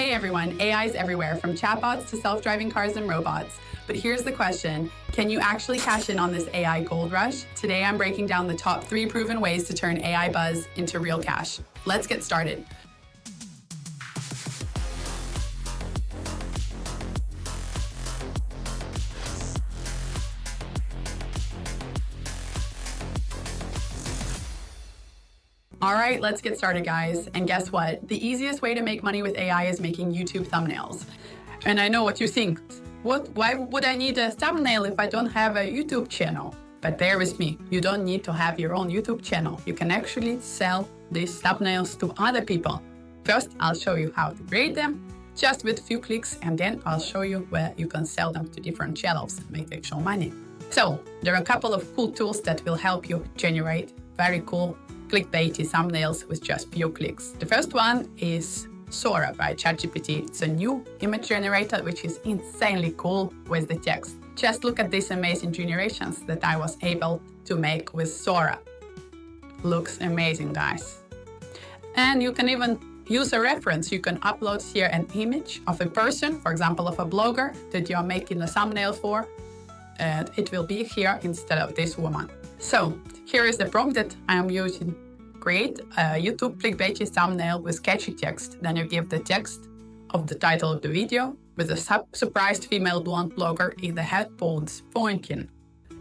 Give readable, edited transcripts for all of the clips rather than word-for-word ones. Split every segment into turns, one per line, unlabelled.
Hey everyone, AI is everywhere, from chatbots to self-driving cars and robots. But here's the question, can you actually cash in on this AI gold rush? Today I'm breaking down the top 3 proven ways to turn AI buzz into real cash. Let's get started. All right, let's get started, guys. And guess what? The easiest way to make money with AI is making YouTube thumbnails. And I know what you think. Why would I need a thumbnail if I don't have a YouTube channel? But bear with me, you don't need to have your own YouTube channel. You can actually sell these thumbnails to other people. First, I'll show you how to create them just with a few clicks, and then I'll show you where you can sell them to different channels and make actual money. So there are a couple of cool tools that will help you generate very cool clickbaity thumbnails with just few clicks. The first one is Sora by ChatGPT. It's a new image generator which is insanely cool with the text. Just look at these amazing generations that I was able to make with Sora. Looks amazing, guys. And you can even use a reference. You can upload here an image of a person, for example, of a blogger that you're making a thumbnail for, and it will be here instead of this woman. So here is the prompt that I'm using. Create a YouTube clickbaity thumbnail with catchy text. Then you give the text of the title of the video with a surprised female blonde blogger in the headphones pointing.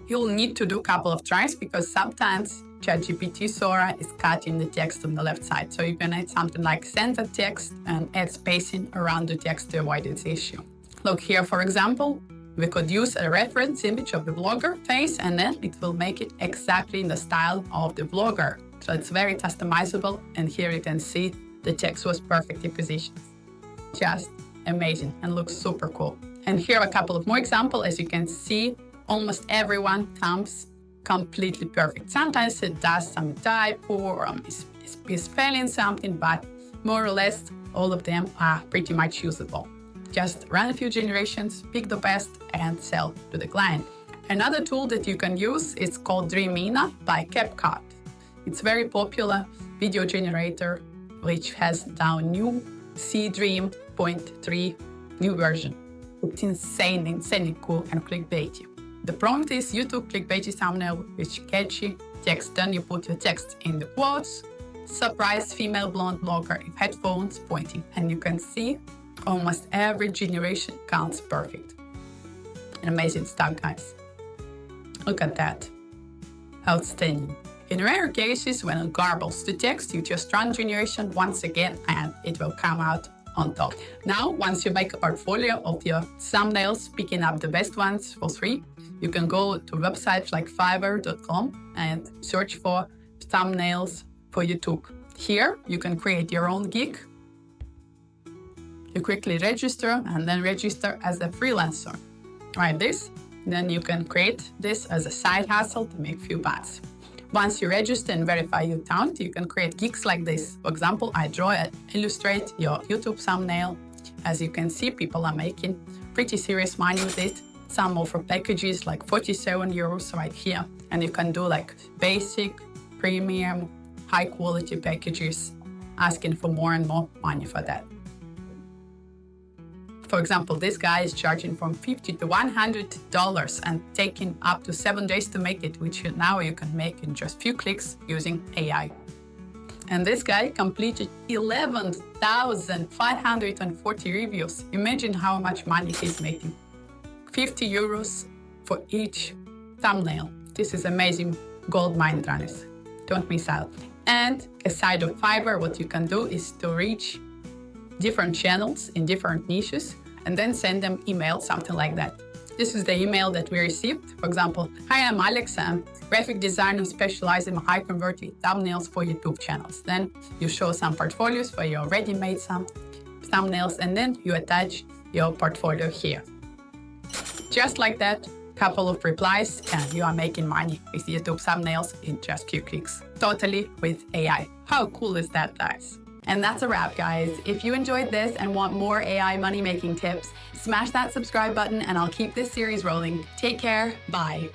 You'll need to do a couple of tries because sometimes ChatGPT Sora is cutting the text on the left side. So you can add something like center text and add spacing around the text to avoid this issue. Look here, for example. We could use a reference image of the blogger face, and then it will make it exactly in the style of the blogger. So it's very customizable, and here you can see the text was perfectly positioned. Just amazing and looks super cool. And here are a couple of more examples. As you can see, almost everyone comes completely perfect. Sometimes it does some typo or misspelling something, but more or less all of them are pretty much usable. Just run a few generations, pick the best, and sell to the client. Another tool that you can use is called Dreamina by CapCut. It's a very popular video generator, which has now new C-Dream.3 new version. It's insanely cool and clickbaity. The prompt is YouTube clickbaity thumbnail with catchy text. Then you put your text in the quotes, surprised female blonde blogger in headphones pointing, and you can see almost every generation counts perfect. Amazing stuff, guys. Look at that. Outstanding. In rare cases, when it garbles the text, you just run generation once again and it will come out on top. Now, once you make a portfolio of your thumbnails, picking up the best ones for free, you can go to websites like Fiverr.com and search for thumbnails for YouTube. Here, you can create your own gig. You quickly register and then register as a freelancer. Right this, then you can create this as a side hustle to make few bucks. Once you register and verify your talent, you can create gigs like this. For example, I draw and illustrate your YouTube thumbnail. As you can see, people are making pretty serious money with it. Some offer packages like 47 euros right here. And you can do like basic, premium, high quality packages, asking for more and more money for that. For example, this guy is charging from $50 to $100 and taking up to 7 days to make it, which now you can make in just few clicks using AI. And this guy completed 11,540 reviews. Imagine how much money he's making. 50 euros for each thumbnail. This is amazing gold mine, runners. Don't miss out. And aside of Fiverr, what you can do is to reach different channels in different niches and then send them email, something like that. This is the email that we received. For example, hi, I'm Alex, I'm graphic designer specializing in high converting thumbnails for YouTube channels. Then you show some portfolios where you already made some thumbnails and then you attach your portfolio here. Just like that, couple of replies and you are making money with YouTube thumbnails in just few clicks. Totally with AI. How cool is that, guys? And that's a wrap, guys. If you enjoyed this and want more AI money-making tips, smash that subscribe button and I'll keep this series rolling. Take care. Bye.